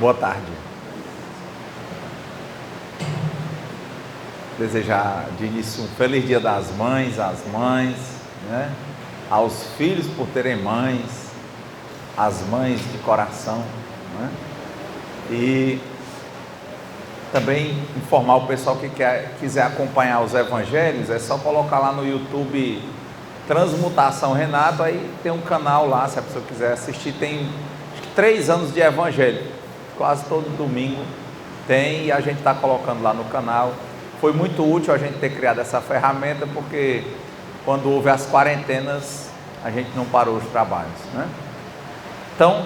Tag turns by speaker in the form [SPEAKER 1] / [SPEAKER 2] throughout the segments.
[SPEAKER 1] Boa tarde. Desejar de início um feliz Dia das Mães, às mães, né? Aos filhos por terem mães, às mães de coração, né? E também informar o pessoal que quiser acompanhar os evangelhos, é só colocar lá no YouTube Transmutação Renato, aí tem um canal lá, se a pessoa quiser assistir, tem acho que 3 anos de evangelho, quase todo domingo tem, e a gente está colocando lá no canal. Foi muito útil a gente ter criado essa ferramenta, porque quando houve as quarentenas, a gente não parou os trabalhos, né? Então,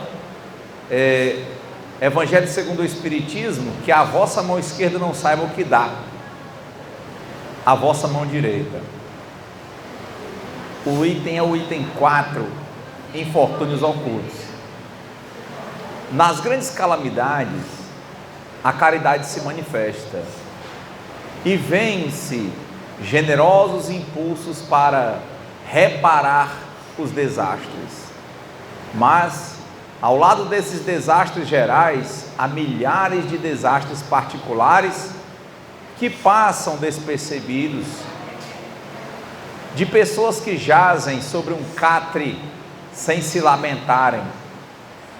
[SPEAKER 1] Evangelho segundo o Espiritismo, que a vossa mão esquerda não saiba o que dá, a vossa mão direita. O item é o item 4, infortúnios ocultos. Nas grandes calamidades, a caridade se manifesta, e vêm-se generosos impulsos para reparar os desastres. Mas, ao lado desses desastres gerais, há milhares de desastres particulares que passam despercebidos, de pessoas que jazem sobre um catre sem se lamentarem.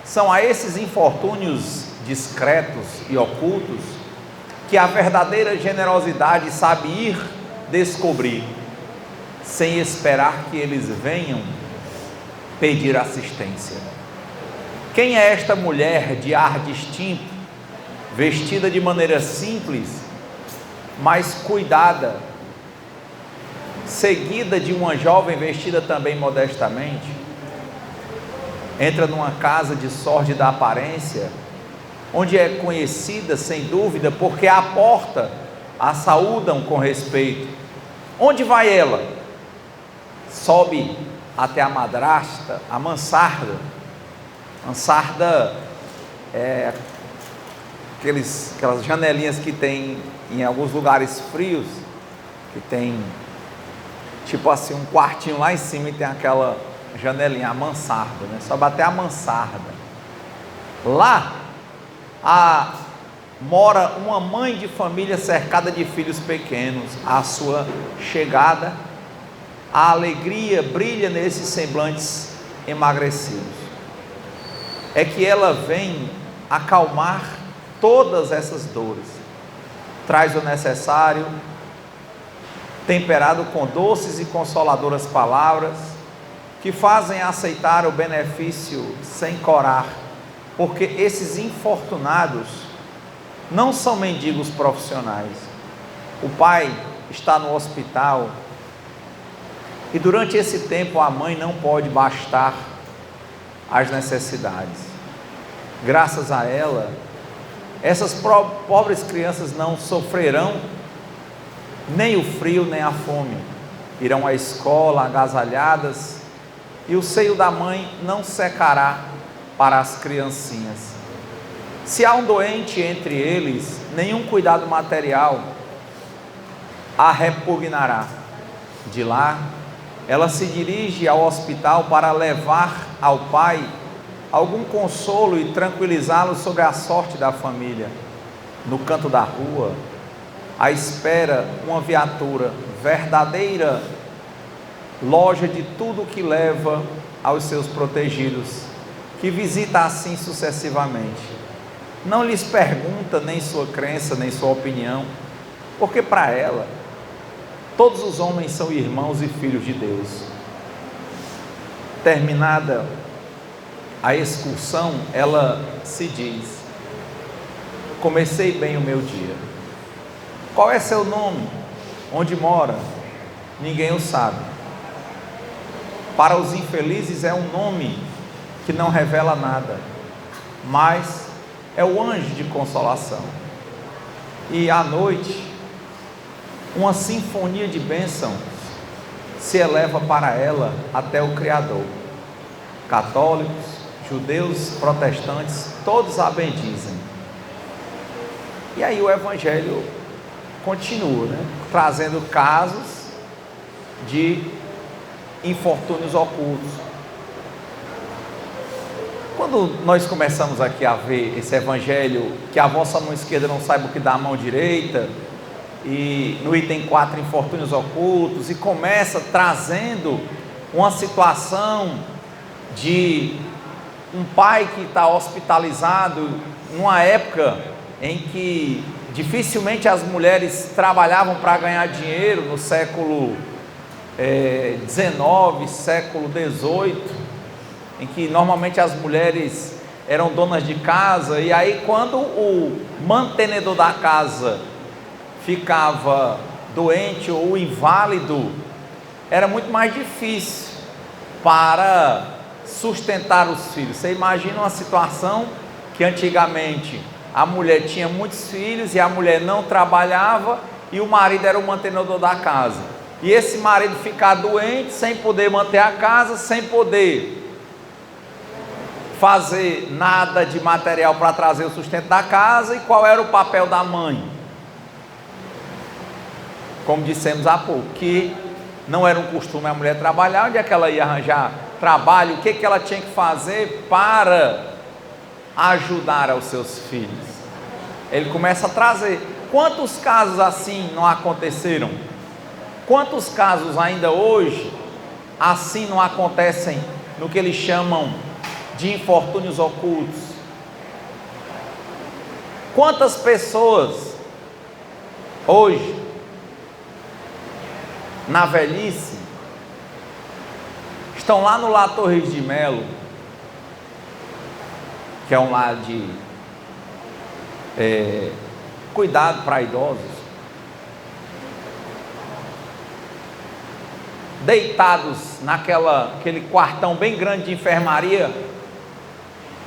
[SPEAKER 1] São a esses infortúnios discretos e ocultos que a verdadeira generosidade sabe ir descobrir, sem esperar que eles venham pedir assistência. Quem é esta mulher de ar distinto, vestida de maneira simples, mas cuidada, seguida de uma jovem vestida também modestamente? Entra numa casa de sórdida aparência, onde é conhecida sem dúvida, porque à porta a saúdam com respeito. Onde vai ela? Sobe até a madrasta, a mansarda. Mansarda é aquelas janelinhas que tem em alguns lugares frios, que tem tipo assim um quartinho lá em cima e tem aquela janelinha, a mansarda, né? Sobe até a mansarda. Lá mora uma mãe de família cercada de filhos pequenos. À sua chegada, a alegria brilha nesses semblantes emagrecidos. É que ela vem acalmar todas essas dores, traz o necessário, temperado com doces e consoladoras palavras, que fazem aceitar o benefício sem corar, porque esses infortunados não são mendigos profissionais. O pai está no hospital e durante esse tempo a mãe não pode bastar as necessidades. Graças a ela, essas pobres crianças não sofrerão nem o frio nem a fome, irão à escola agasalhadas, e o seio da mãe não secará para as criancinhas. Se há um doente entre eles, nenhum cuidado material a repugnará. De lá, ela se dirige ao hospital para levar ao pai algum consolo e tranquilizá-lo sobre a sorte da família. No canto da rua, à espera uma viatura, verdadeira loja de tudo que leva aos seus protegidos, que visita assim sucessivamente. Não lhes pergunta nem sua crença, nem sua opinião, porque para ela, todos os homens são irmãos e filhos de Deus. Terminada a excursão, ela se diz: comecei bem o meu dia. Qual é seu nome? Onde mora? Ninguém o sabe. Para os infelizes é um nome que não revela nada, mas é o anjo de consolação. E à noite, uma sinfonia de bênçãos se eleva para ela até o Criador. Católicos, judeus, protestantes, todos a bendizem. E aí o Evangelho continua, né? Trazendo casos de infortúnios ocultos. Quando nós começamos aqui a ver esse evangelho, que a vossa mão esquerda não saiba o que dá a mão direita, e no item 4, infortúnios ocultos, e começa trazendo uma situação de um pai que está hospitalizado, numa época em que dificilmente as mulheres trabalhavam para ganhar dinheiro, no século XIX, século XVIII, em que normalmente as mulheres eram donas de casa, e aí quando o mantenedor da casa ficava doente ou inválido, era muito mais difícil para sustentar os filhos. Você imagina uma situação que antigamente a mulher tinha muitos filhos e a mulher não trabalhava e o marido era o mantenedor da casa, e esse marido ficar doente, sem poder manter a casa, sem poder fazer nada de material para trazer o sustento da casa. E qual era o papel da mãe? Como dissemos há pouco, que não era um costume a mulher trabalhar. Onde é que ela ia arranjar trabalho? O que ela tinha que fazer para ajudar aos seus filhos? Ele começa a trazer. Quantos casos assim não aconteceram? Quantos casos ainda hoje assim não acontecem no que eles chamam de infortúnios ocultos? Quantas pessoas hoje, na velhice, estão lá no Lar Torres de Melo, que é um lar de cuidado para idosos, deitados naquele quartão bem grande de enfermaria,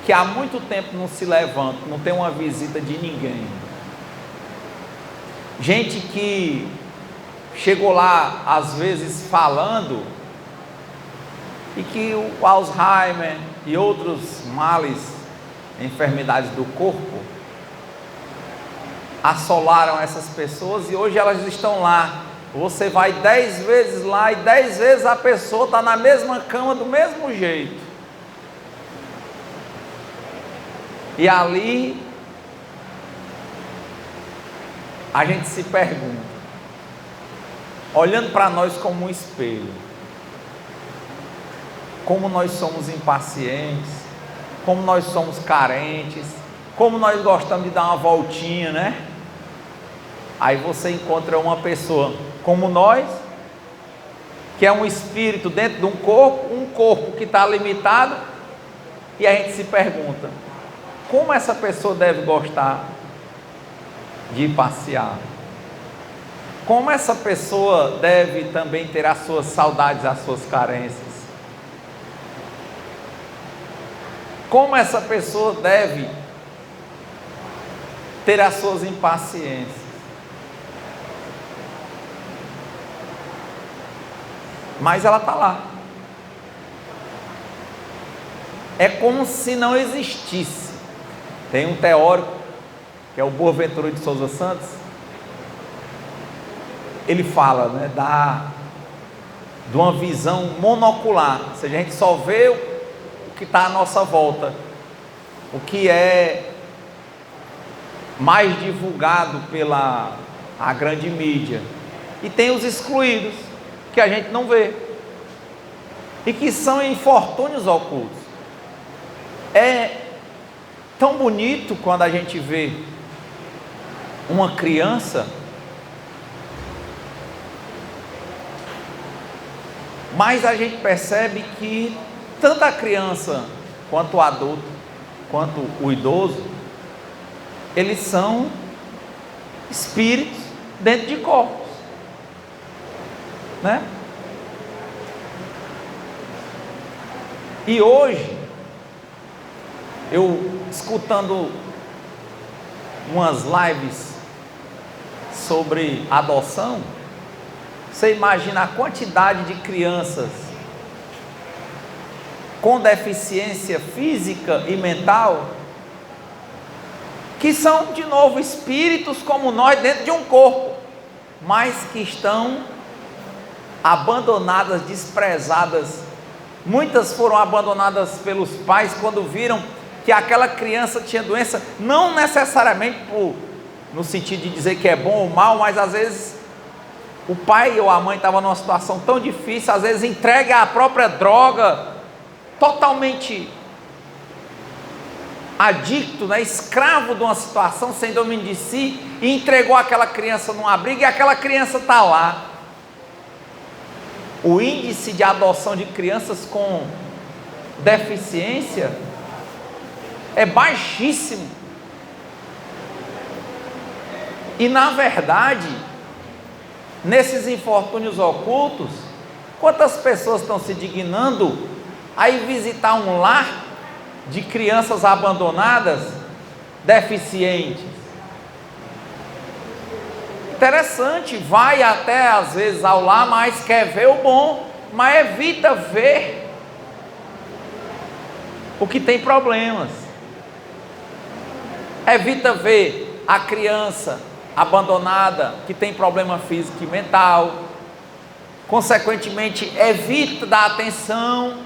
[SPEAKER 1] que há muito tempo não se levanta, não tem uma visita de ninguém. Gente que chegou lá às vezes falando, e que o Alzheimer e outros males, enfermidades do corpo, assolaram essas pessoas, e hoje elas estão lá. Você vai 10 vezes lá e 10 vezes a pessoa está na mesma cama do mesmo jeito. E ali a gente se pergunta, olhando para nós como um espelho, como nós somos impacientes, como nós somos carentes, como nós gostamos de dar uma voltinha, né? Aí você encontra uma pessoa como nós, que é um espírito dentro de um corpo que está limitado, e a gente se pergunta, como essa pessoa deve gostar de passear? Como essa pessoa deve também ter as suas saudades, as suas carências? Como essa pessoa deve ter as suas impaciências? Mas ela está lá. É como se não existisse. Tem um teórico, que é o Boaventura de Souza Santos, ele fala, né, de uma visão monocular, ou seja, a gente só vê o que está à nossa volta, o que é mais divulgado pela a grande mídia, e tem os excluídos, que a gente não vê, e que são infortúnios ocultos. É tão bonito quando a gente vê uma criança, mas a gente percebe que tanto a criança, quanto o adulto, quanto o idoso, eles são espíritos dentro de corpos, né? E hoje, eu escutando umas lives sobre adoção, você imagina a quantidade de crianças com deficiência física e mental, que são de novo espíritos como nós dentro de um corpo, mas que estão abandonadas, desprezadas Muitas foram abandonadas pelos pais quando viram que aquela criança tinha doença, não necessariamente no sentido de dizer que é bom ou mal, mas às vezes o pai ou a mãe estava numa situação tão difícil, às vezes entregue à própria droga, totalmente adicto, né, escravo de uma situação, sem domínio de si, e entregou aquela criança num abrigo, e aquela criança está lá. O índice de adoção de crianças com deficiência é baixíssimo. E na verdade, nesses infortúnios ocultos, quantas pessoas estão se dignando a ir visitar um lar de crianças abandonadas, deficientes? Interessante, vai até às vezes ao lar, mas quer ver o bom, mas evita ver o que tem problemas, evita ver a criança abandonada que tem problema físico e mental, consequentemente evita dar atenção,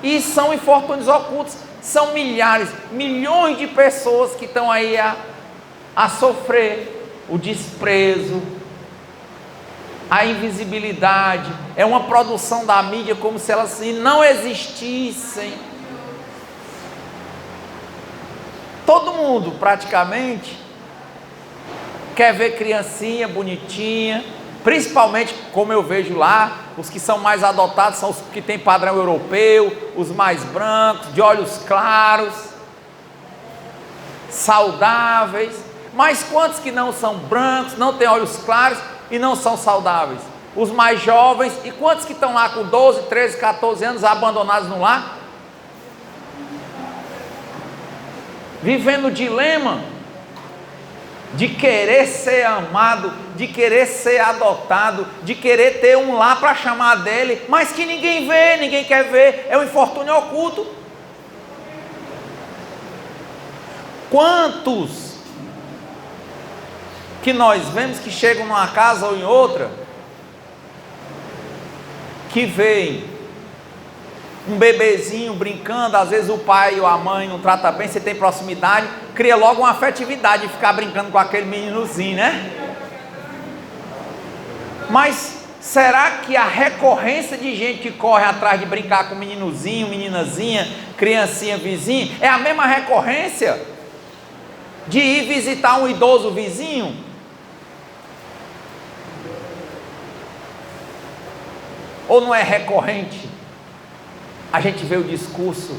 [SPEAKER 1] e são infortúnios ocultos, são milhares, milhões de pessoas que estão aí a sofrer o desprezo, a invisibilidade. É uma produção da mídia como se elas não existissem. Todo mundo praticamente quer ver criancinha bonitinha, principalmente, como eu vejo lá, os que são mais adotados são os que têm padrão europeu, os mais brancos, de olhos claros, saudáveis. Mas quantos que não são brancos, não têm olhos claros e não são saudáveis? Os mais jovens, e quantos que estão lá com 12, 13, 14 anos abandonados no lar? Vivendo o dilema de querer ser amado, de querer ser adotado, de querer ter um lar para chamar dele, mas que ninguém vê, ninguém quer ver. É um infortúnio oculto. Quantos que nós vemos que chegam numa casa ou em outra, que veem um bebezinho brincando, às vezes o pai ou a mãe não trata bem, você tem proximidade, cria logo uma afetividade de ficar brincando com aquele meninozinho, né? Mas será que a recorrência de gente que corre atrás de brincar com meninozinho, meninazinha, criancinha, vizinho, é a mesma recorrência de ir visitar um idoso vizinho? Ou não é recorrente a gente vê o discurso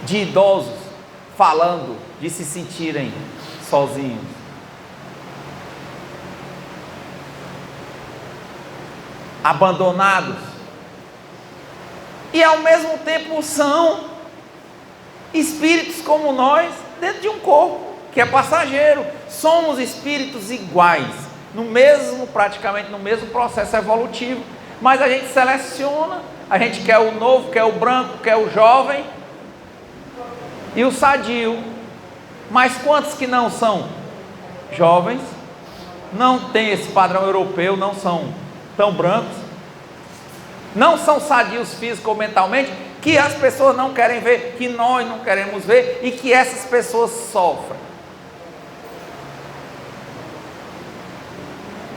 [SPEAKER 1] de idosos falando de se sentirem sozinhos? Abandonados. E ao mesmo tempo são espíritos como nós, dentro de um corpo que é passageiro. Somos espíritos iguais, praticamente no mesmo processo evolutivo, mas a gente seleciona, a gente quer o novo, quer o branco, quer o jovem e o sadio. Mas quantos que não são jovens, não têm esse padrão europeu, não são tão brancos, não são sadios físico ou mentalmente, que as pessoas não querem ver, que nós não queremos ver, e que essas pessoas sofrem,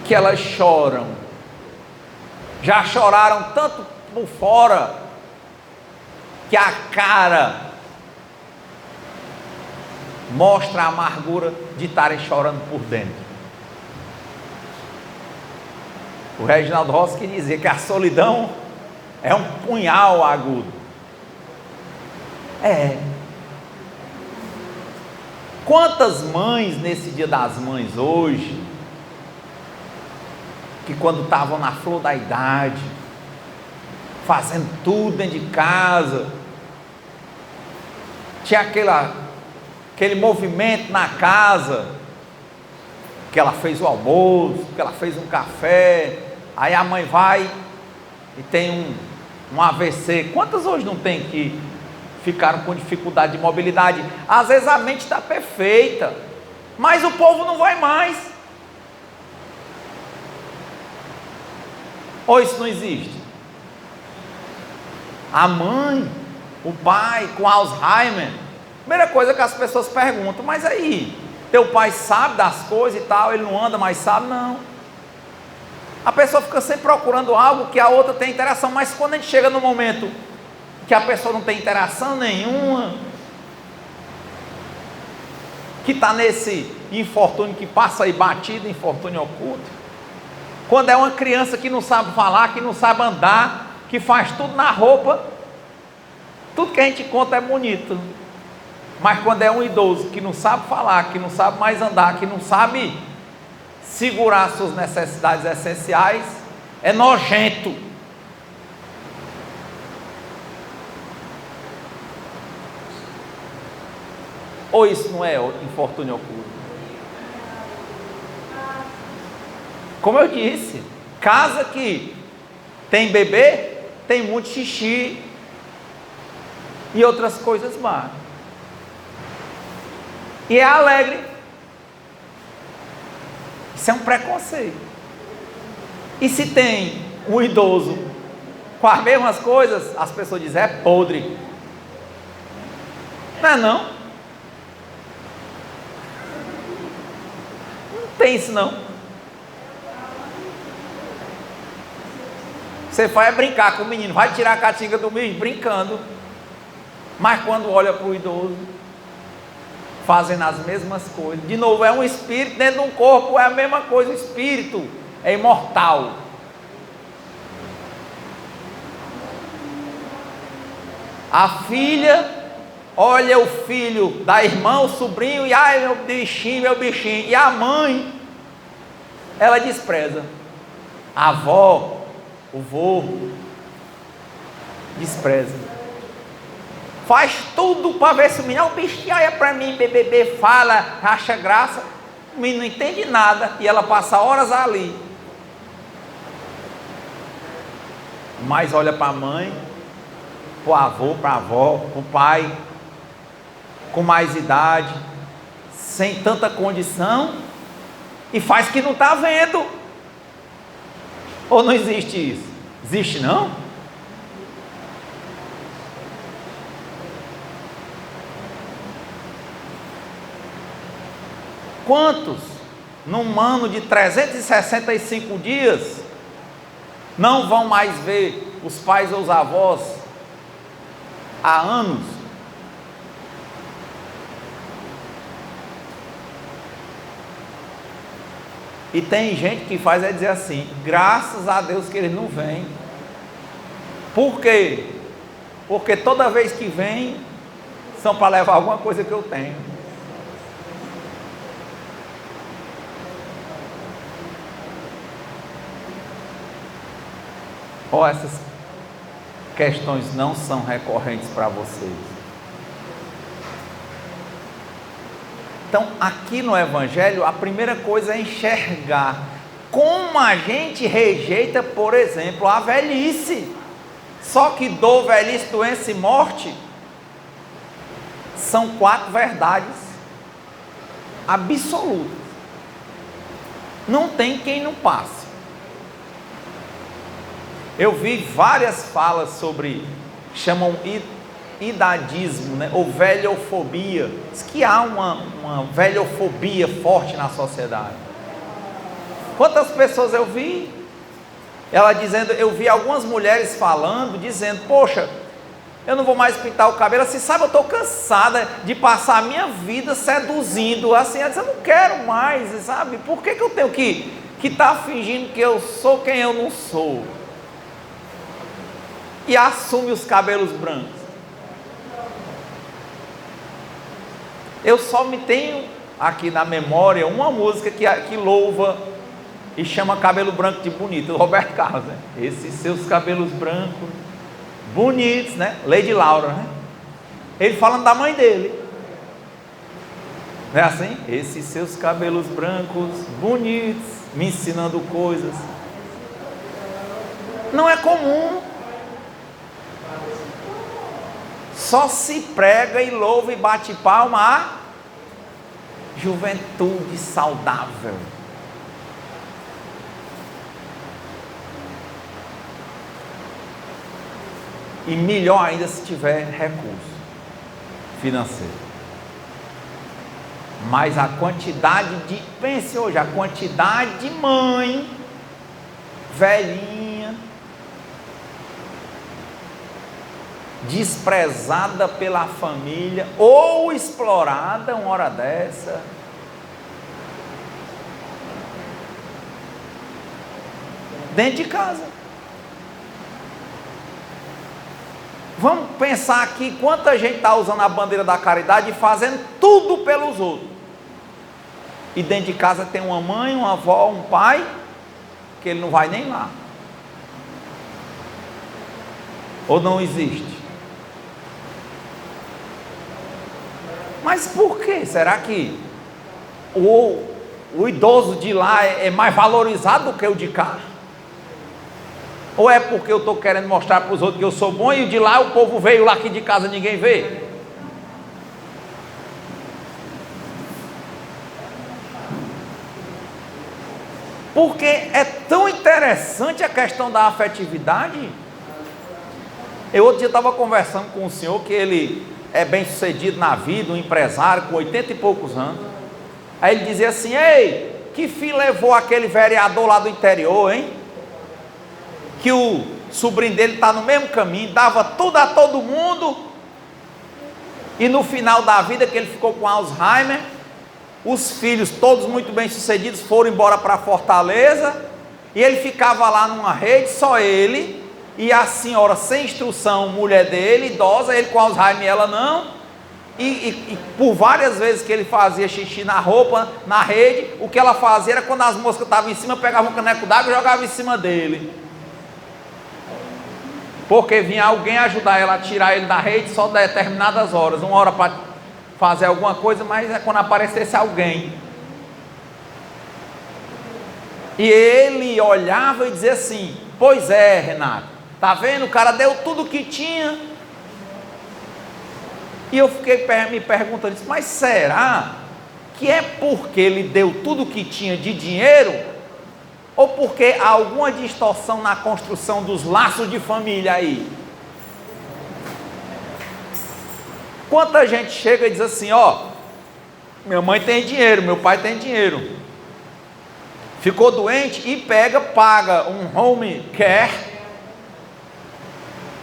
[SPEAKER 1] que elas choram, já choraram tanto por fora, que a cara mostra a amargura de estarem chorando por dentro. O Reginaldo Rossi que dizia que a solidão é um punhal agudo. Quantas mães nesse Dia das Mães hoje, que quando estavam na flor da idade, fazendo tudo dentro de casa, tinha aquele movimento na casa, que ela fez o almoço, que ela fez um café, aí a mãe vai e tem um AVC. Quantas hoje não tem que ficaram com dificuldade de mobilidade? Às vezes a mente está perfeita, mas o povo não vai mais. Ou isso não existe? A mãe, o pai com Alzheimer. Primeira coisa que as pessoas perguntam, mas aí, teu pai sabe das coisas e tal, ele não anda, mas sabe? Não. A pessoa fica sempre procurando algo que a outra tem interação, mas quando a gente chega no momento que a pessoa não tem interação nenhuma, que está nesse infortúnio que passa aí batido, infortúnio oculto, quando é uma criança que não sabe falar, que não sabe andar, que faz tudo na roupa, tudo que a gente conta é bonito, mas quando é um idoso que não sabe falar, que não sabe mais andar, que não sabe segurar suas necessidades essenciais, é nojento. Ou isso não é infortúnio oculto? Como eu disse, casa que tem bebê, tem muito xixi e outras coisas más. E é alegre. Isso é um preconceito. E se tem um idoso com as mesmas coisas, as pessoas dizem, é podre. Não é não? Não tem isso não. Você vai brincar com o menino, vai tirar a catinga do menino, brincando. Mas quando olha para o idoso, fazendo as mesmas coisas. De novo, é um espírito dentro de um corpo, é a mesma coisa. O espírito é imortal. A filha olha o filho da irmã, o sobrinho, e ai meu bichinho, meu bichinho. E a mãe, ela despreza. A avó, o vô, despreza. Faz tudo para ver se o menino, o bichinho olha para mim, bebê, fala, acha graça. O menino não entende nada e ela passa horas ali. Mas olha para a mãe, para o avô, para a avó, para o pai, com mais idade, sem tanta condição, e faz que não está vendo. Ou não existe isso? Existe não? Quantos, num ano de 365 dias, não vão mais ver os pais ou os avós há anos? E tem gente que faz é dizer assim, graças a Deus que eles não vêm. Por quê? Porque toda vez que vem, são para levar alguma coisa que eu tenho. Ou essas questões não são recorrentes para vocês? Então, aqui no Evangelho, a primeira coisa é enxergar como a gente rejeita, por exemplo, a velhice. Só que dor, velhice, doença e morte são 4 verdades absolutas. Não tem quem não passe. Eu vi várias falas sobre, chamam idadismo, né? Ou velhofobia. Diz que há uma velhofobia forte na sociedade. Quantas pessoas eu vi? Ela dizendo, eu vi algumas mulheres falando, dizendo, poxa, eu não vou mais pintar o cabelo, assim, sabe, eu estou cansada de passar a minha vida seduzindo, assim, ela diz, eu não quero mais, sabe, por que eu tenho que estar fingindo que eu sou quem eu não sou? E assume os cabelos brancos. Eu só me tenho aqui na memória uma música que louva e chama cabelo branco de bonito, do Roberto Carlos, né? Esses seus cabelos brancos, bonitos, né? Lady Laura, né? Ele falando da mãe dele. Não é assim? Esses seus cabelos brancos, bonitos, me ensinando coisas. Não é comum. Só se prega e louva e bate palma a juventude saudável. E melhor ainda se tiver recurso financeiro. Mas a quantidade de, pense hoje, a quantidade de mãe velhinha, desprezada pela família ou explorada uma hora dessa. Dentro de casa. Vamos pensar aqui quanta gente está usando a bandeira da caridade e fazendo tudo pelos outros. E dentro de casa tem uma mãe, uma avó, um pai, que ele não vai nem lá. Ou não existe? Mas por quê? Será que o idoso de lá é mais valorizado do que o de cá? Ou é porque eu estou querendo mostrar para os outros que eu sou bom e o de lá o povo veio lá aqui de casa ninguém vê? Porque é tão interessante a questão da afetividade. Eu outro dia estava conversando com um senhor que ele é bem sucedido na vida, um empresário com 80 e poucos anos. Aí ele dizia assim: ei, que filho levou aquele vereador lá do interior, hein? Que o sobrinho dele está no mesmo caminho, dava tudo a todo mundo, e no final da vida, que ele ficou com Alzheimer, os filhos, todos muito bem sucedidos, foram embora para Fortaleza, e ele ficava lá numa rede, só ele, e a senhora sem instrução, mulher dele, idosa, ele com Alzheimer e ela não, e por várias vezes que ele fazia xixi na roupa, na rede, o que ela fazia era, quando as moscas estavam em cima, pegava um caneco d'água e jogava em cima dele. Porque vinha alguém ajudar ela a tirar ele da rede só determinadas horas, uma hora para fazer alguma coisa, mas é quando aparecesse alguém. E ele olhava e dizia assim: pois é, Renato, tá vendo? O cara deu tudo o que tinha. E eu fiquei me perguntando, mas será que é porque ele deu tudo o que tinha de dinheiro? Ou porque há alguma distorção na construção dos laços de família aí? Quanta gente chega e diz assim: ó, minha mãe tem dinheiro, meu pai tem dinheiro, ficou doente e paga um home care,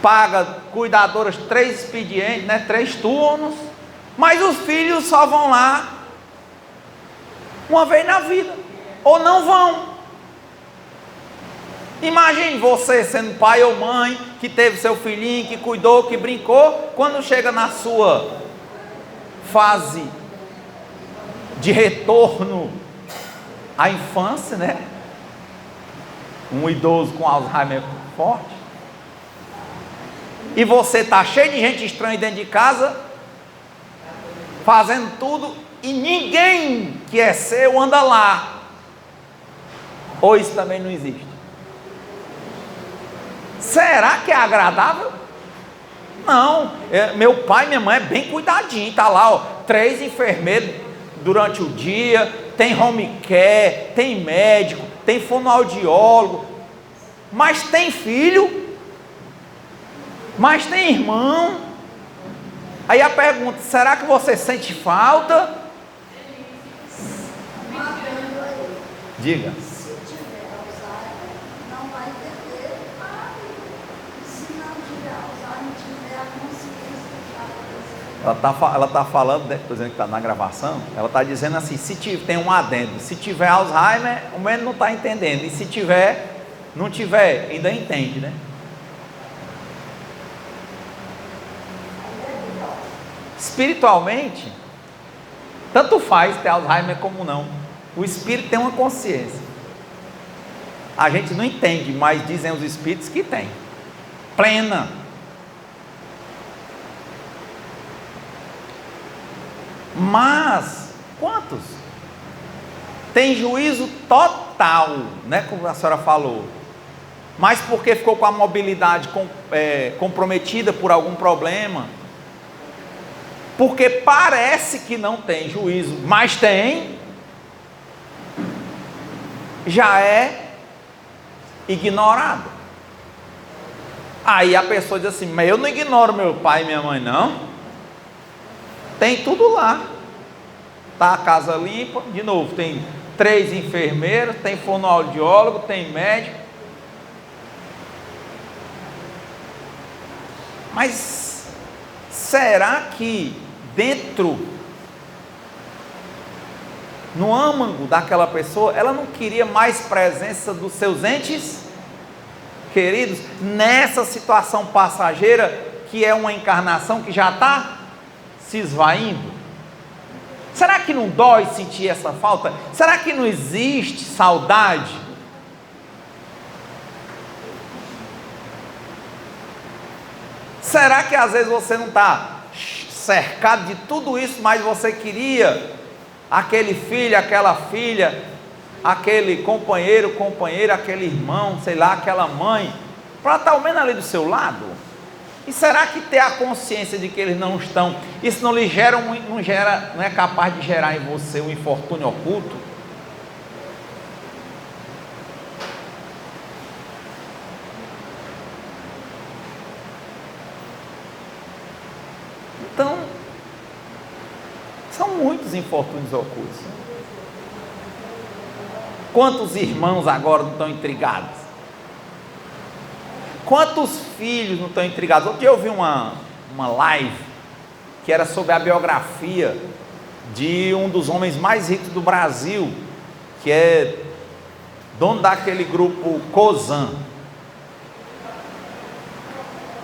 [SPEAKER 1] paga cuidadoras 3 expedientes, 3 turnos, mas os filhos só vão lá uma vez na vida, ou não vão. Imagine você sendo pai ou mãe, que teve seu filhinho, que cuidou, que brincou, quando chega na sua fase de retorno à infância, um idoso com Alzheimer forte, e você está cheio de gente estranha dentro de casa, fazendo tudo, e ninguém que é seu anda lá. Ou isso também não existe? Será que é agradável? Não. Meu pai e minha mãe é bem cuidadinho, está lá, 3 enfermeiros durante o dia, tem home care, tem médico, tem fonoaudiólogo, mas tem filho, mas tem irmão. Aí a pergunta: será que você sente falta? Diga. Ela está falando, estou dizendo que está na gravação, ela está dizendo assim: se tem um adendo, se tiver Alzheimer, o menino não está entendendo, e se não tiver, ainda entende, Espiritualmente, tanto faz ter Alzheimer como não, o espírito tem uma consciência, a gente não entende, mas dizem os espíritos que tem, plena. Mas quantos tem juízo total, como a senhora falou, mas porque ficou com a mobilidade comprometida por algum problema, porque parece que não tem juízo, mas tem, já é ignorado. Aí a pessoa diz assim: mas eu não ignoro meu pai e minha mãe, não. Tem tudo lá. Está a casa limpa, de novo, tem 3 enfermeiros, tem fonoaudiólogo, tem médico. Mas será que dentro, no âmago daquela pessoa, ela não queria mais presença dos seus entes queridos, nessa situação passageira, que é uma encarnação que já está se esvaindo? Será que não dói sentir essa falta? Será que não existe saudade? Será que às vezes você não está cercado de tudo isso, mas você queria aquele filho, aquela filha, aquele companheiro, companheira, aquele irmão, sei lá, aquela mãe, para estar ao menos ali do seu lado? E será que ter a consciência de que eles não estão, isso não lhe gera, não é capaz de gerar em você um infortúnio oculto? Então, são muitos infortúnios ocultos. Quantos irmãos agora não estão intrigados? Quantos filhos não estão intrigados? Outro dia eu vi uma live que era sobre a biografia de um dos homens mais ricos do Brasil, que é dono daquele grupo Cosan.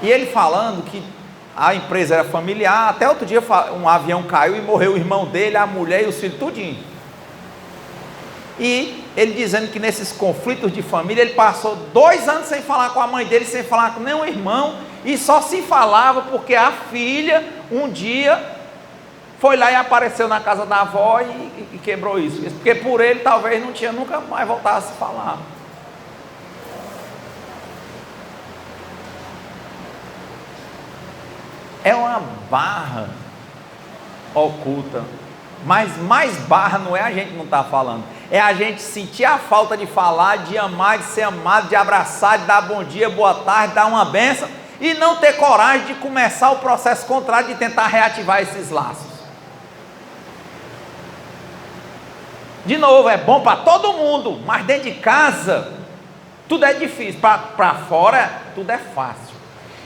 [SPEAKER 1] E ele falando que a empresa era familiar. Até outro dia um avião caiu e morreu o irmão dele, a mulher e os filhos, tudinho. E ele dizendo que nesses conflitos de família, ele passou 2 anos sem falar com a mãe dele, sem falar com nenhum irmão, e só se falava porque a filha, um dia, foi lá e apareceu na casa da avó e quebrou isso. Porque por ele, talvez, não tinha nunca mais voltado a se falar. É uma barra oculta. Mas mais barra não é a gente não estar falando, é a gente sentir a falta de falar, de amar, de ser amado, de abraçar, de dar bom dia, boa tarde, dar uma bênção, e não ter coragem de começar o processo contrário, de tentar reativar esses laços. De novo, é bom para todo mundo, mas dentro de casa tudo é difícil, para fora tudo é fácil.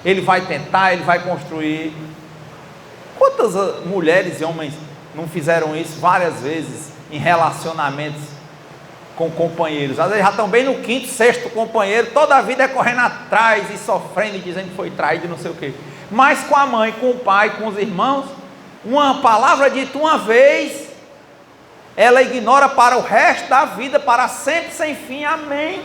[SPEAKER 1] Ele vai tentar, ele vai construir. Quantas mulheres e homens não fizeram isso várias vezes em relacionamentos com companheiros? Às vezes já estão bem no 5º, 6º companheiro, toda a vida é correndo atrás e sofrendo e dizendo que foi traído e não sei o quê. Mas com a mãe, com o pai, com os irmãos, uma palavra dita uma vez, ela ignora para o resto da vida, para sempre, sem fim, amém.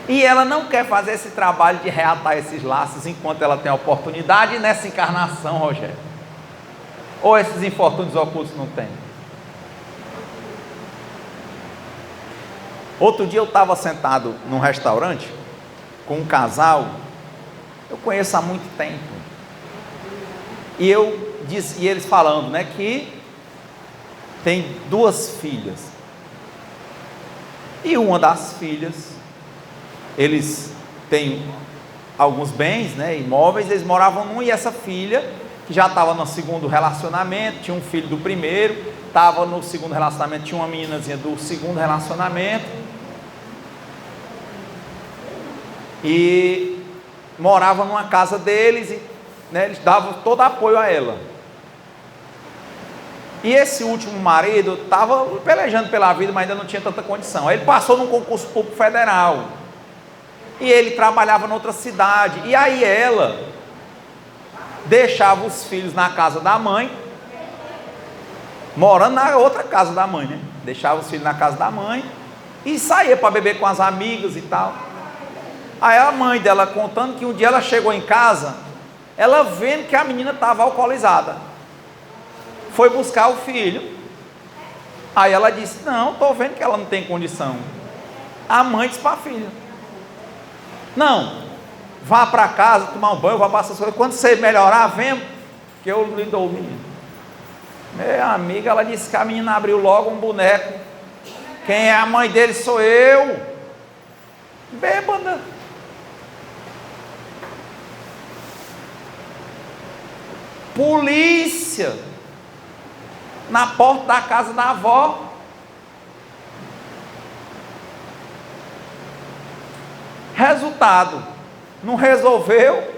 [SPEAKER 1] E ela não quer fazer esse trabalho de reatar esses laços enquanto ela tem a oportunidade nessa encarnação, Rogério. Ou esses infortúnios ocultos não tem? Outro dia eu estava sentado num restaurante com um casal, eu conheço há muito tempo, e eles falando, né, que tem 2 filhas, e uma das filhas, eles têm alguns bens, né, imóveis, eles moravam num, e essa filha, que já estava no 2º relacionamento, tinha um filho do primeiro, estava no 2º relacionamento, tinha uma meninazinha do 2º relacionamento, e morava numa casa deles, e, né, eles davam todo apoio a ela. E esse último marido estava pelejando pela vida, mas ainda não tinha tanta condição. Aí ele passou num concurso público federal, e ele trabalhava em outra cidade, e aí ela deixava os filhos na casa da mãe, morando na outra casa da mãe, né? Deixava os filhos na casa da mãe e saía para beber com as amigas e tal. Aí a mãe dela contando que um dia ela chegou em casa, ela vendo que a menina estava alcoolizada, foi buscar o filho. Aí ela disse: não, estou vendo que ela não tem condição. A mãe disse para a filha: não, vá para casa tomar um banho, vá passar as coisas, quando você melhorar, vem, que eu lhe dou o menino. Minha amiga, ela disse que a menina abriu logo um boneco. Quem é a mãe dele sou eu. bêbada. Polícia na porta da casa da avó. Resultado, não resolveu,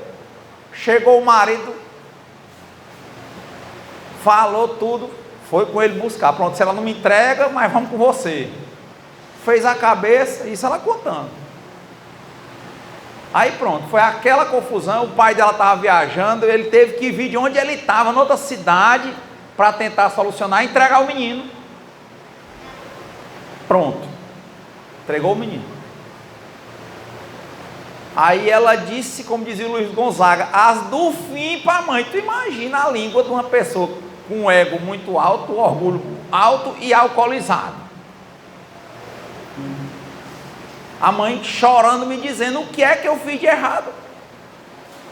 [SPEAKER 1] chegou o marido, falou tudo, foi com ele buscar. Pronto, se ela não me entrega, mas vamos com você. Fez a cabeça, isso ela contando. Aí pronto, foi aquela confusão. O pai dela estava viajando, ele teve que vir de onde ele estava, noutra cidade, para tentar solucionar e entregar o menino. Pronto, entregou o menino. Aí ela disse, como dizia o Luiz Gonzaga, as do fim para a mãe. Tu imagina a língua de uma pessoa com um ego muito alto, um orgulho alto e alcoolizado. A mãe chorando, me dizendo o que é que eu fiz de errado.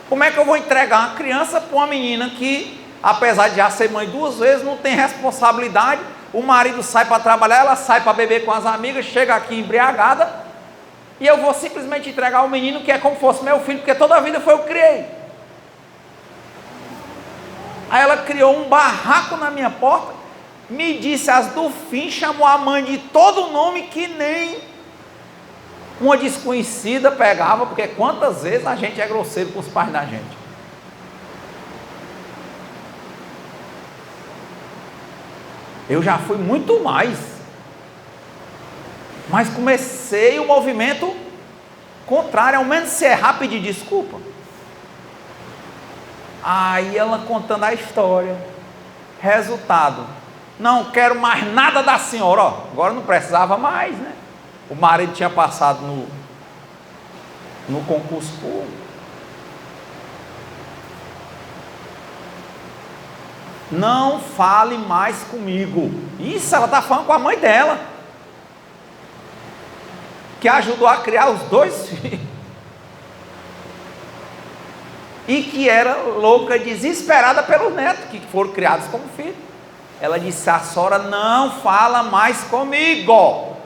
[SPEAKER 1] Como é que eu vou entregar uma criança para uma menina que, apesar de já ser mãe 2 vezes, não tem responsabilidade? O marido sai para trabalhar, ela sai para beber com as amigas, chega aqui embriagada, e eu vou simplesmente entregar o menino que é como fosse meu filho, porque toda a vida foi eu que criei. Aí ela criou um barraco na minha porta, me disse as do fim, chamou a mãe de todo nome que nem uma desconhecida pegava, porque quantas vezes a gente é grosseiro com os pais da gente. Eu já fui muito mais. Mas comecei o movimento contrário, ao menos se errar, pedir desculpa. Aí ela contando a história. Resultado, não quero mais nada da senhora. Ó, agora não precisava mais, né? O marido tinha passado no concurso público. Não fale mais comigo. Isso ela está falando com a mãe dela, que ajudou a criar os 2 filhos, e que era louca, desesperada pelos netos, que foram criados como filhos. Ela disse, a senhora não fala mais comigo,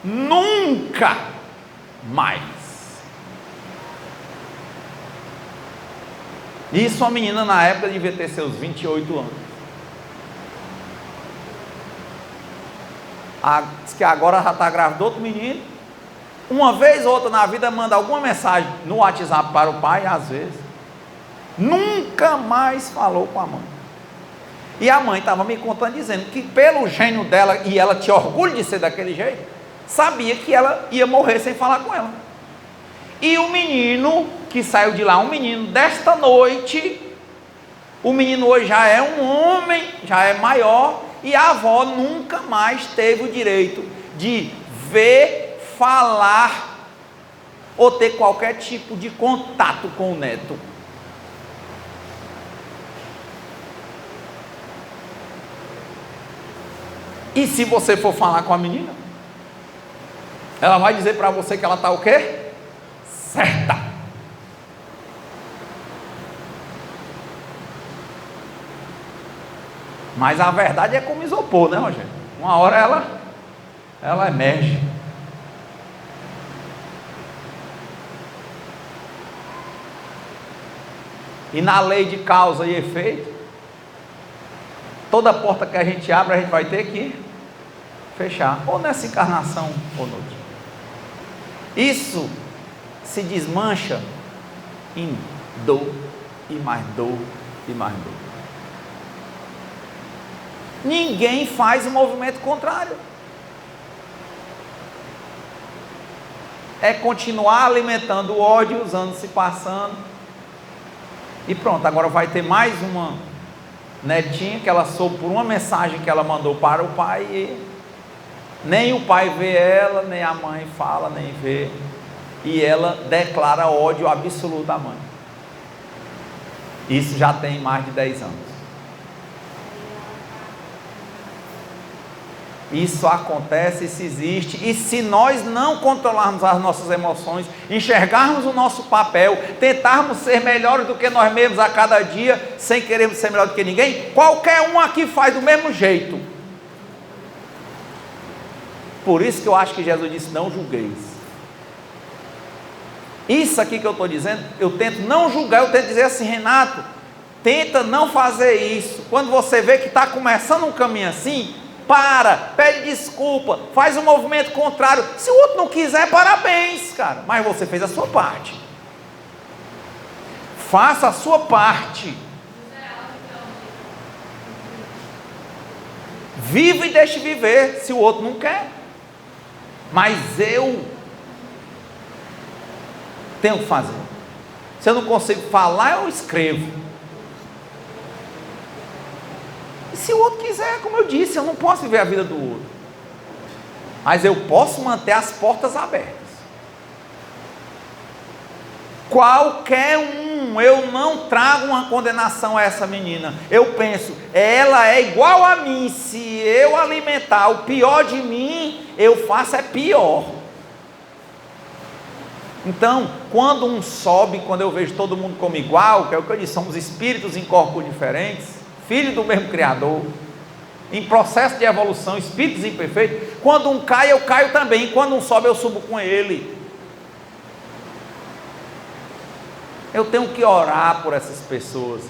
[SPEAKER 1] nunca mais. Isso a menina na época devia ter seus 28 anos. Diz que agora já está grávida de outro menino. Uma vez ou outra na vida manda alguma mensagem no WhatsApp para o pai, às vezes. Nunca mais falou com a mãe. E a mãe estava me contando, dizendo que pelo gênio dela, e ela tinha orgulho de ser daquele jeito, sabia que ela ia morrer sem falar com ela. E o menino que saiu de lá, um menino desta noite, o menino hoje já é um homem, já é maior, e a avó nunca mais teve o direito de ver, falar ou ter qualquer tipo de contato com o neto. E se você for falar com a menina, ela vai dizer para você que ela está o quê? Certa. Mas a verdade é como isopor, né, Rogério? Uma hora ela emerge. E na lei de causa e efeito, toda porta que a gente abre, a gente vai ter que fechar, ou nessa encarnação ou noutra. Isso se desmancha em dor e mais dor e mais dor. Ninguém faz o movimento contrário. É continuar alimentando o ódio, os anos se passando. E pronto, agora vai ter mais uma netinha que ela soube por uma mensagem que ela mandou para o pai, e nem o pai vê ela, nem a mãe fala, nem vê, e ela declara ódio absoluto à mãe. Isso já tem mais de 10 anos. Isso acontece, isso existe, e se nós não controlarmos as nossas emoções, enxergarmos o nosso papel, tentarmos ser melhores do que nós mesmos a cada dia, sem querermos ser melhor do que ninguém, qualquer um aqui faz do mesmo jeito. Por isso que eu acho que Jesus disse, não julgueis. Isso aqui que eu estou dizendo, eu tento não julgar, eu tento dizer assim, Renato, tenta não fazer isso. Quando você vê que está começando um caminho assim, para, pede desculpa, faz um movimento contrário. Se o outro não quiser, parabéns, cara, mas você fez a sua parte. Faça a sua parte. Viva e deixe viver, se o outro não quer. Mas eu tenho que fazer. Se eu não consigo falar, eu escrevo. E se o outro quiser, como eu disse, eu não posso viver a vida do outro. Mas eu posso manter as portas abertas. Qualquer um, eu não trago uma condenação a essa menina. Eu penso, ela é igual a mim. Se eu alimentar o pior de mim, eu faço é pior. Então, quando um sobe, quando eu vejo todo mundo como igual, que é o que eu disse, somos espíritos em corpos diferentes, filhos do mesmo Criador, em processo de evolução, espíritos imperfeitos. Quando um cai, eu caio também. Quando um sobe, eu subo com ele. Eu tenho que orar por essas pessoas.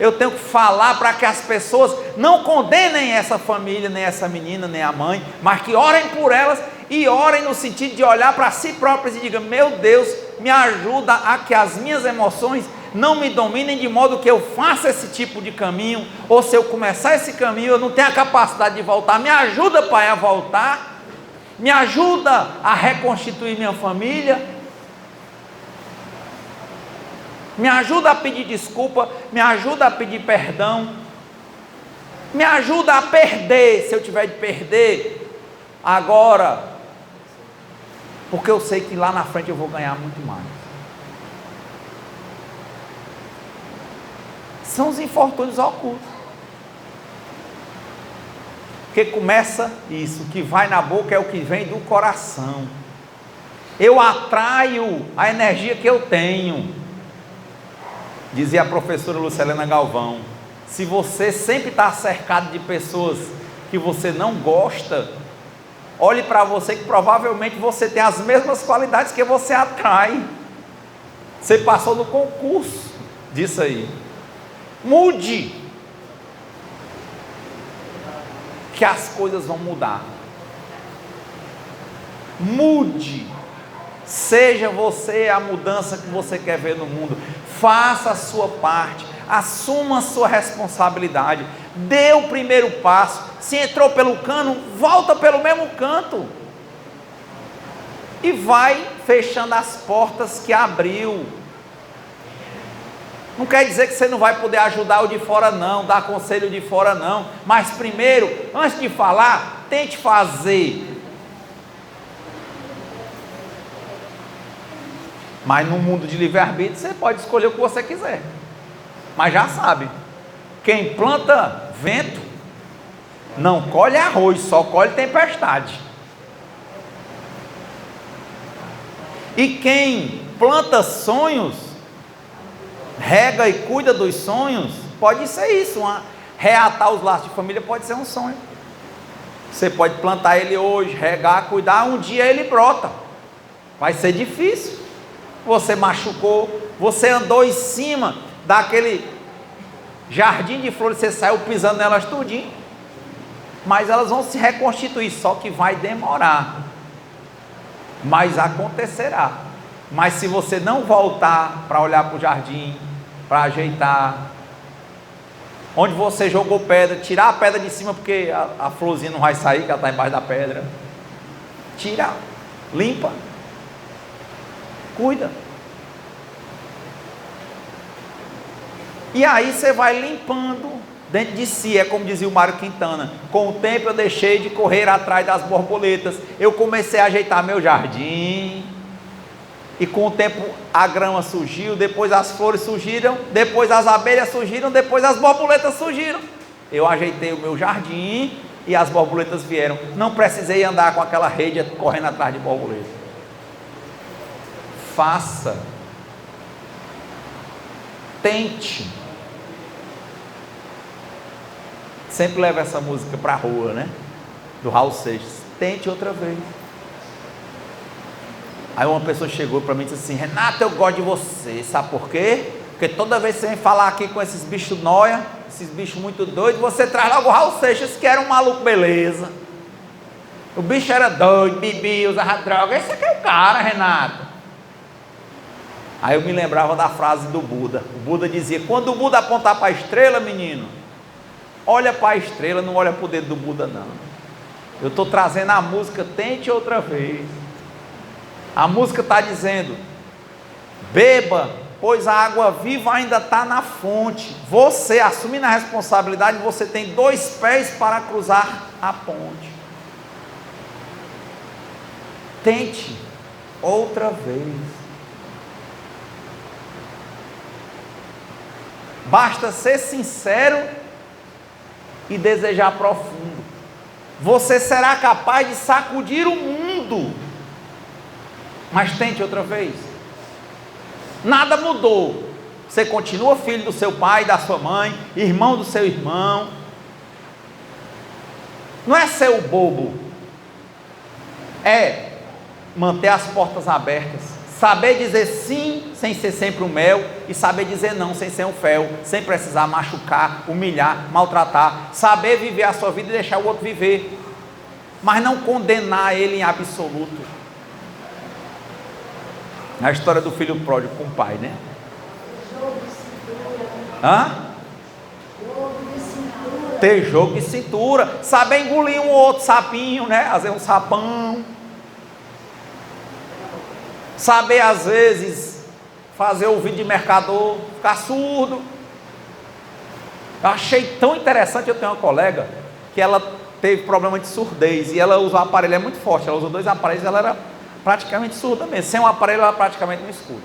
[SPEAKER 1] Eu tenho que falar para que as pessoas não condenem essa família, nem essa menina, nem a mãe, mas que orem por elas e orem no sentido de olhar para si próprios e digam: meu Deus, me ajuda a que as minhas emoções não me dominem de modo que eu faça esse tipo de caminho, ou se eu começar esse caminho eu não tenho a capacidade de voltar. Me ajuda, Pai, a voltar. Me ajuda a reconstituir minha família. Me ajuda a pedir desculpa, me ajuda a pedir perdão, me ajuda a perder, se eu tiver de perder, agora, porque eu sei que lá na frente eu vou ganhar muito mais. São os infortúnios ocultos, porque começa isso, o que vai na boca é o que vem do coração. Eu atraio a energia que eu tenho. Dizia a professora Lucilena Galvão: se você sempre está cercado de pessoas que você não gosta, olhe para você que provavelmente você tem as mesmas qualidades que você atrai. Você passou no concurso disso aí. Mude, que as coisas vão mudar. Mude. Seja você a mudança que você quer ver no mundo. Faça a sua parte, assuma a sua responsabilidade, dê o primeiro passo. Se entrou pelo cano, volta pelo mesmo canto e vai fechando as portas que abriu. Não quer dizer que você não vai poder ajudar o de fora não, dar conselho de fora não, mas primeiro, antes de falar, tente fazer. Mas no mundo de livre-arbítrio você pode escolher o que você quiser. Mas já sabe, quem planta vento não colhe arroz, só colhe tempestade. E quem planta sonhos, rega e cuida dos sonhos, pode ser isso, reatar os laços de família pode ser um sonho. Você pode plantar ele hoje, regar, cuidar, um dia ele brota. Vai ser difícil. Você machucou, você andou em cima daquele jardim de flores, você saiu pisando nelas tudinho, mas elas vão se reconstituir, só que vai demorar, mas acontecerá. Mas se você não voltar para olhar para o jardim, para ajeitar, onde você jogou pedra, tirar a pedra de cima, porque a florzinha não vai sair, que ela está embaixo da pedra, tira, limpa, cuida. E aí você vai limpando dentro de si. É como dizia o Mário Quintana: com o tempo eu deixei de correr atrás das borboletas, eu comecei a ajeitar meu jardim, e com o tempo a grama surgiu, depois as flores surgiram, depois as abelhas surgiram, depois as borboletas surgiram. Eu ajeitei o meu jardim e as borboletas vieram. Não precisei andar com aquela rede correndo atrás de borboleta. Faça, tente. Sempre leva essa música para a rua, né? Do Raul Seixas. Tente outra vez. Aí uma pessoa chegou para mim e disse assim: Renato, eu gosto de você, sabe por quê? Porque toda vez que você vem falar aqui com esses bichos nóia, esses bichos muito doidos, você traz logo o Raul Seixas, que era um maluco beleza. O bicho era doido, bebia, usava droga. Esse aqui é o cara, Renato. Aí eu me lembrava da frase do Buda. O Buda dizia: quando o Buda apontar para a estrela, menino, olha para a estrela, não olha para o dedo do Buda, não. Eu estou trazendo a música Tente Outra Vez. A música está dizendo: beba, pois a água viva ainda está na fonte. Você, assumindo a responsabilidade, você tem 2 pés para cruzar a ponte. Tente outra vez. Basta ser sincero e desejar profundo. Você será capaz de sacudir o mundo. Mas tente outra vez. Nada mudou. Você continua filho do seu pai, da sua mãe, irmão do seu irmão. Não é ser o bobo. É manter as portas abertas. Saber dizer sim sem ser sempre um mel, e saber dizer não sem ser um fel, sem precisar machucar, humilhar, maltratar. Saber viver a sua vida e deixar o outro viver, mas não condenar ele em absoluto. A história do filho pródigo com o pai, né? Ter jogo de cintura, saber engolir um outro sapinho, né? Fazer um sapão. Saber às vezes fazer ouvido de mercador, ficar surdo. Eu achei tão interessante. Eu tenho uma colega que ela teve problema de surdez e ela usa um aparelho, é muito forte, ela usa 2 aparelhos, ela era praticamente surda mesmo, sem um aparelho ela praticamente não escuta.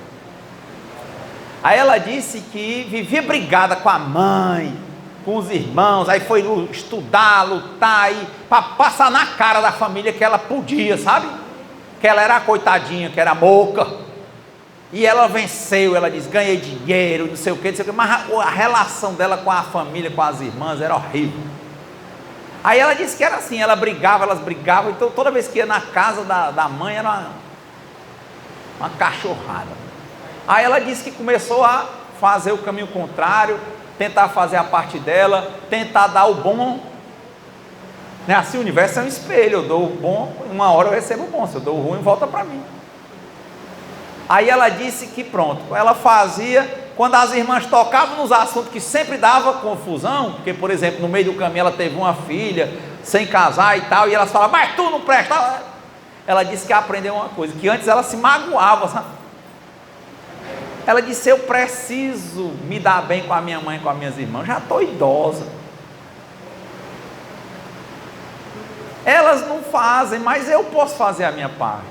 [SPEAKER 1] Aí ela disse que vivia brigada com a mãe, com os irmãos, aí foi estudar, lutar, para passar na cara da família que ela podia, sabe? Que ela era a coitadinha, que era moca, e ela venceu. Ela diz: ganhei dinheiro, não sei o que, mas a relação dela com a família, com as irmãs, era horrível. Aí ela disse que era assim, ela brigava, elas brigavam, então toda vez que ia na casa da mãe, era uma cachorrada. Aí ela disse que começou a fazer o caminho contrário, tentar fazer a parte dela, tentar dar o bom. Assim, o universo é um espelho, eu dou o bom, uma hora eu recebo o bom, se eu dou o ruim, volta para mim. Aí ela disse que pronto, ela fazia, quando as irmãs tocavam nos assuntos que sempre dava confusão, porque, por exemplo, no meio do caminho ela teve uma filha, sem casar e tal, e elas falavam: mas tu não presta. Ela disse que aprendeu uma coisa, que antes ela se magoava, sabe? Ela disse: eu preciso me dar bem com a minha mãe, com as minhas irmãs, já estou idosa. Elas não fazem, mas eu posso fazer a minha parte.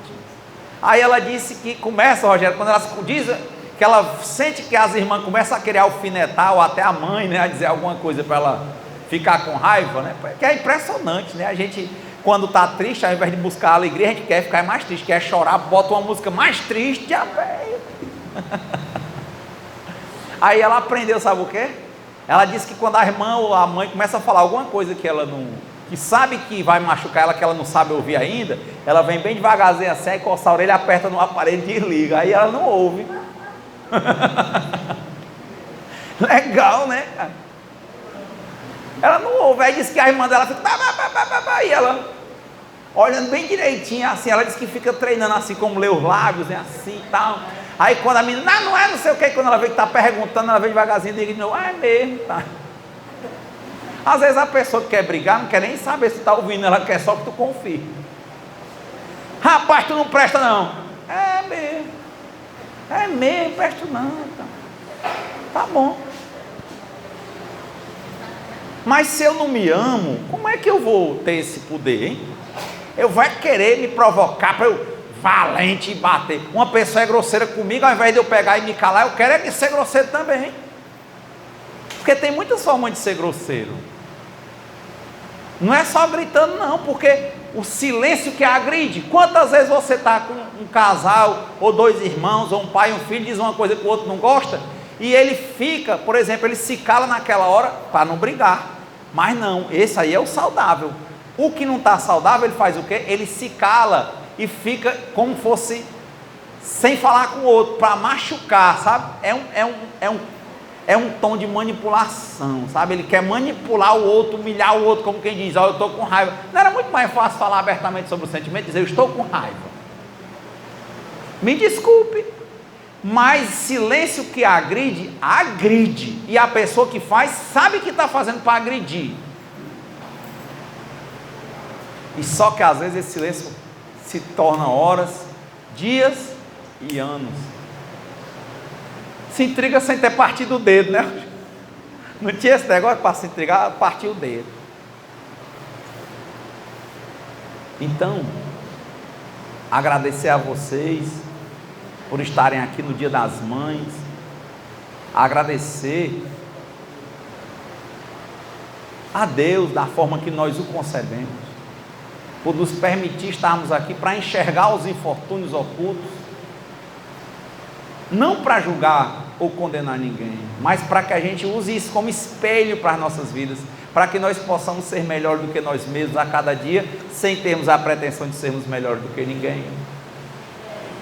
[SPEAKER 1] Aí ela disse que começa, Rogério, quando elas dizem que ela sente que as irmãs começam a querer alfinetar, ou até a mãe, né, a dizer alguma coisa para ela ficar com raiva, né? Que é impressionante, né? A gente, quando está triste, ao invés de buscar alegria, a gente quer ficar mais triste, quer chorar, bota uma música mais triste, já veio. Aí ela aprendeu, sabe o quê? Ela disse que quando a irmã ou a mãe começa a falar alguma coisa que ela não, que sabe que vai machucar ela, que ela não sabe ouvir ainda, ela vem bem devagarzinho assim, aí coça a orelha, aperta no aparelho e desliga, aí ela não ouve. Legal, né, cara? Ela não ouve. Aí diz que a irmã dela fica e ela olhando bem direitinho assim, ela diz que fica treinando assim, como ler os lábios, né, assim e tal. Aí quando a menina, não é, não sei o que, quando ela vê que está perguntando, ela vem devagarzinho e diz: não, é mesmo, tá. Às vezes a pessoa que quer brigar não quer nem saber se está ouvindo, ela quer só que tu confie. Rapaz, tu não presta não. É mesmo, presto não. Tá bom. Mas se eu não me amo, como é que eu vou ter esse poder, hein? Eu vou querer me provocar para eu valente e bater. Uma pessoa é grosseira comigo, ao invés de eu pegar e me calar, eu quero é ser grosseiro também. Porque tem muitas formas de ser grosseiro. Não é só gritando não, porque o silêncio que agride. Quantas vezes você está com um casal, ou 2 irmãos, ou um pai e um filho, diz uma coisa que o outro não gosta, e ele fica, por exemplo, ele se cala naquela hora para não brigar. Mas não, esse aí é o saudável. O que não está saudável, ele faz o quê? Ele se cala e fica como fosse sem falar com o outro, para machucar, sabe? É um tom de manipulação, sabe? Ele quer manipular o outro, humilhar o outro, como quem diz, ó, eu estou com raiva. Não era muito mais fácil falar abertamente sobre o sentimento, dizer, eu estou com raiva. Me desculpe, mas silêncio que agride, agride. E a pessoa que faz, sabe que está fazendo para agredir. E só que às vezes esse silêncio se torna horas, dias e anos. Se intriga sem ter partido o dedo, né? Não tinha esse negócio para se intrigar, partiu o dedo. Então, agradecer a vocês por estarem aqui no Dia das Mães, agradecer a Deus da forma que nós o concebemos, por nos permitir estarmos aqui para enxergar os infortúnios ocultos, não para julgar ou condenar ninguém, mas para que a gente use isso como espelho para as nossas vidas, para que nós possamos ser melhores do que nós mesmos a cada dia, sem termos a pretensão de sermos melhores do que ninguém.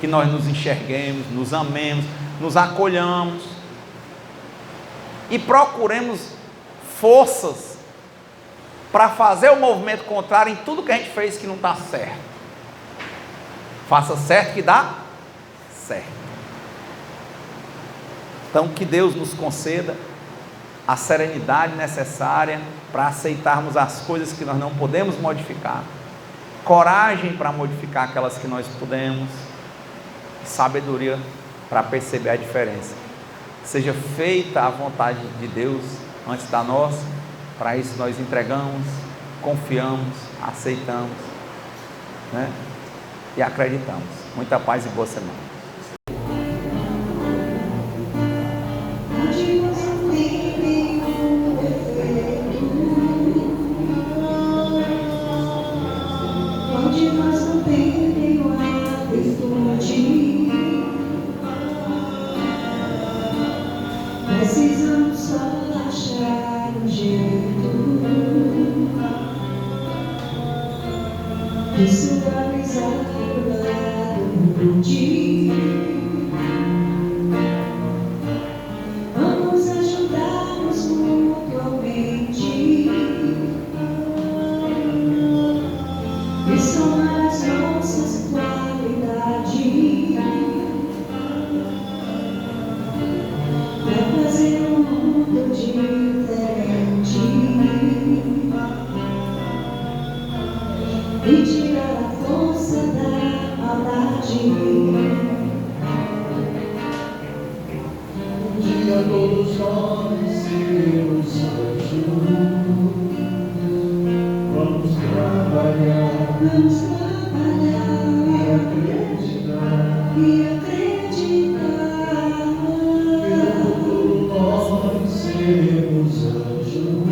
[SPEAKER 1] Que nós nos enxerguemos, nos amemos, nos acolhamos e procuremos forças para fazer o movimento contrário em tudo que a gente fez que não está certo. Faça certo que dá certo. Então, que Deus nos conceda a serenidade necessária para aceitarmos as coisas que nós não podemos modificar, coragem para modificar aquelas que nós podemos, sabedoria para perceber a diferença. Seja feita a vontade de Deus antes da nossa. Para isso nós entregamos, confiamos, aceitamos, né? E acreditamos. Muita paz e boa semana.
[SPEAKER 2] Precisamos só achar um jeito de suavizar o lado de. Vamos ajudar-nos mutuamente e somar as nossas qualidades. Fazer um mundo diferente e tirar a força da maldade. Um dia todos nós seremos juntos. Vamos trabalhar e acreditar. Seremos anjos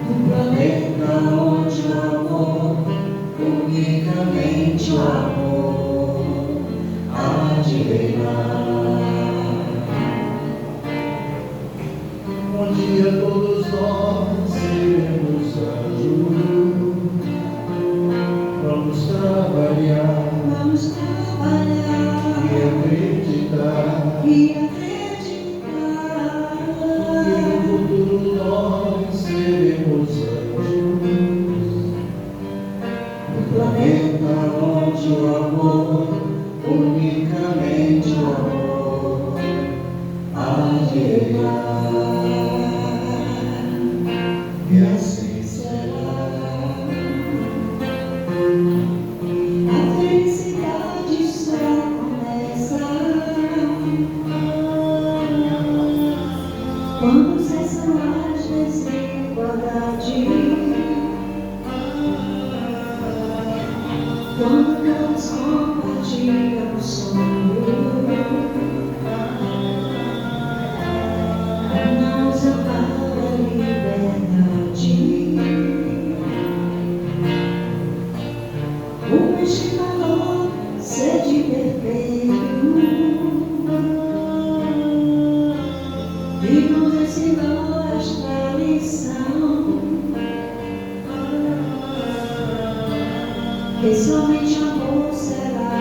[SPEAKER 2] no planeta onde o amor, unicamente o amor, há de reinar. Um dia todos nós seremos anjos. Vamos trabalhar e acreditar. Nós seremos anjos no planeta onde o amor, unicamente o amor, há de reinar. E assim será. A felicidade só começa quando cessam as desigualdades, quando todos compartilham o sonho, não usa para a liberdade, o mesmo valor, sede perfeito, e nos ensinou esta lição, que somente amor será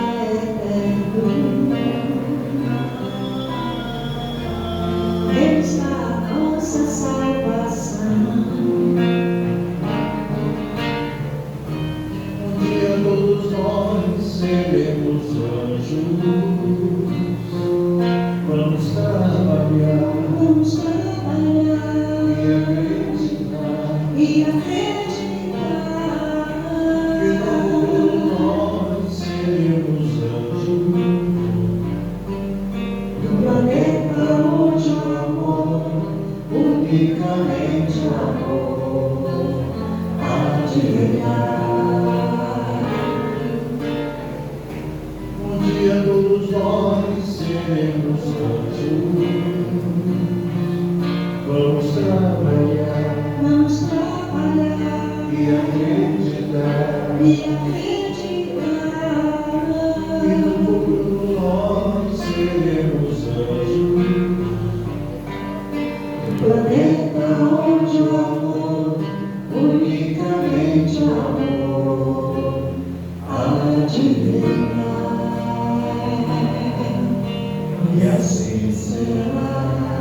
[SPEAKER 2] Vamos trabalhar e acreditar
[SPEAKER 3] que nós seremos anjos
[SPEAKER 2] no planeta onde o amor, unicamente amor, há de reinar.
[SPEAKER 3] um dia todos nós seremos anjos. Vamos trabalhar e acreditar
[SPEAKER 2] e acreditar
[SPEAKER 3] que no futuro nós seremos anjos.
[SPEAKER 2] no planeta onde o amor, unicamente amor, há de reinar. E assim será.